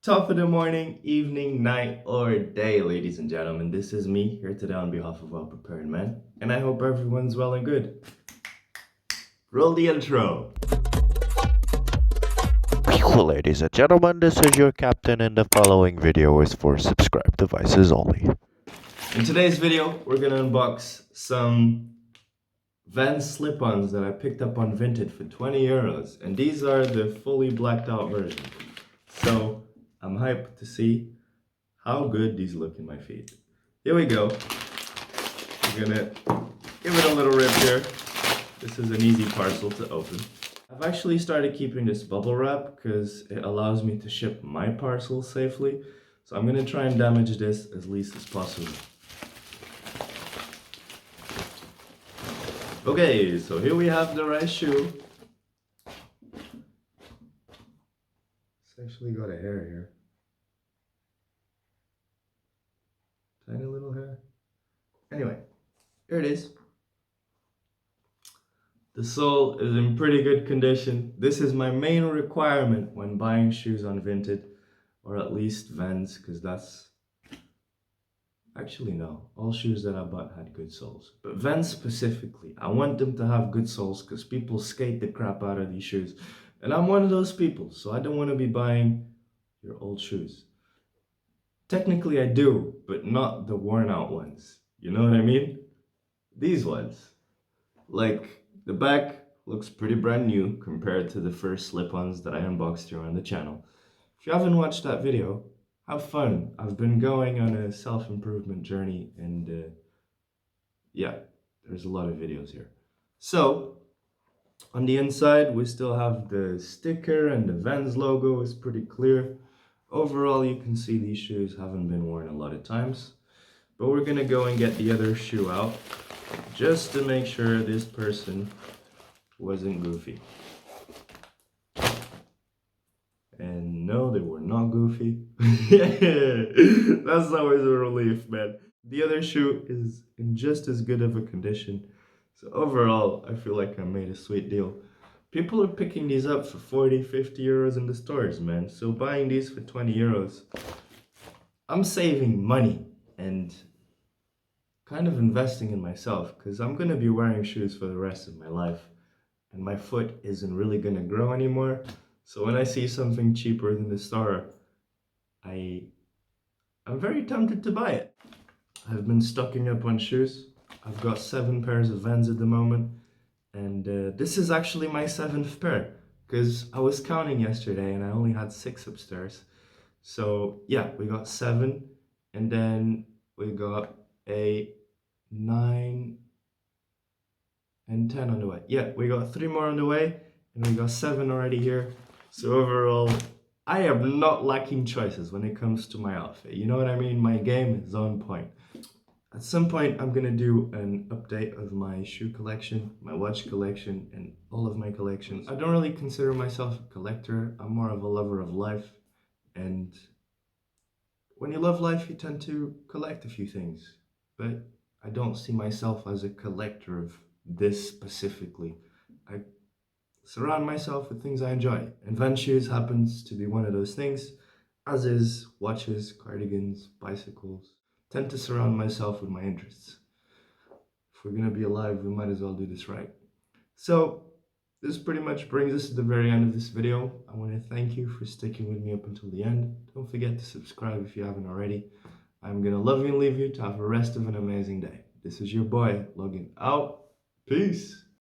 Top of the morning, evening, night, or day, ladies and gentlemen. This is me here today on behalf of Well Prepared Men, and I hope everyone's well and good. Roll the intro. Ladies and gentlemen, this is your captain, and the following video is for subscribed devices only. In today's video, we're gonna unbox some Vans slip-ons that I picked up on Vinted for 20 euros, and these are the fully blacked out version. So I'm hyped to see how good these look in my feet. Here we go. We're gonna give it a little rip here. This is an easy parcel to open. I've actually started keeping this bubble wrap because it allows me to ship my parcel safely. So I'm gonna try and damage this as least as possible. Okay, so here we have the right shoe. It's actually got a hair here. Tiny little hair. Anyway, here it is. The sole is in pretty good condition. This is my main requirement when buying shoes on Vinted, or at least Vans, because that's... Actually, no. All shoes that I bought had good soles. But Vans specifically, I want them to have good soles because people skate the crap out of these shoes. And I'm one of those people, so I don't want to be buying your old shoes. Technically, I do, but not the worn out ones. You know what I mean? These ones. Like, the back looks pretty brand new compared to the first slip-ons that I unboxed here on the channel. If you haven't watched that video, have fun. I've been going on a self-improvement journey and yeah, there's a lot of videos here. So, on the inside, we still have the sticker and the Vans logo is pretty clear. Overall, you can see these shoes haven't been worn a lot of times. But we're gonna go and get the other shoe out just to make sure this person wasn't goofy. And no, they were not goofy. That's always a relief, man. The other shoe is in just as good of a condition. So overall, I feel like I made a sweet deal. People are picking these up for 40, 50 euros in the stores, man. So buying these for 20 euros, I'm saving money and kind of investing in myself because I'm going to be wearing shoes for the rest of my life. And my foot isn't really going to grow anymore. So when I see something cheaper than the store, I'm very tempted to buy it. I've been stocking up on shoes. I've got 7 pairs of Vans at the moment. And this is actually my 7th pair. Because I was counting yesterday and I only had 6 upstairs. So yeah, we got 7. And then we got 8, 9, and 10 on the way. Yeah, we got 3 more on the way. And we got 7 already here. So overall, I am not lacking choices when it comes to my outfit. You know what I mean? My game is on point. At some point, I'm gonna do an update of my shoe collection, my watch collection, and all of my collections. I don't really consider myself a collector. I'm more of a lover of life. And when you love life, you tend to collect a few things. But I don't see myself as a collector of this specifically. I surround myself with things I enjoy. And Vans shoes happens to be one of those things, as is watches, cardigans, bicycles. Tend to surround myself with my interests. If we're gonna be alive, we might as well do this right. So this pretty much brings us to the very end of this video. I want to thank you for sticking with me up until the end. Don't forget to subscribe if you haven't already. I'm gonna love you and leave you to have the rest of an amazing day. This is your boy, logging out. Peace.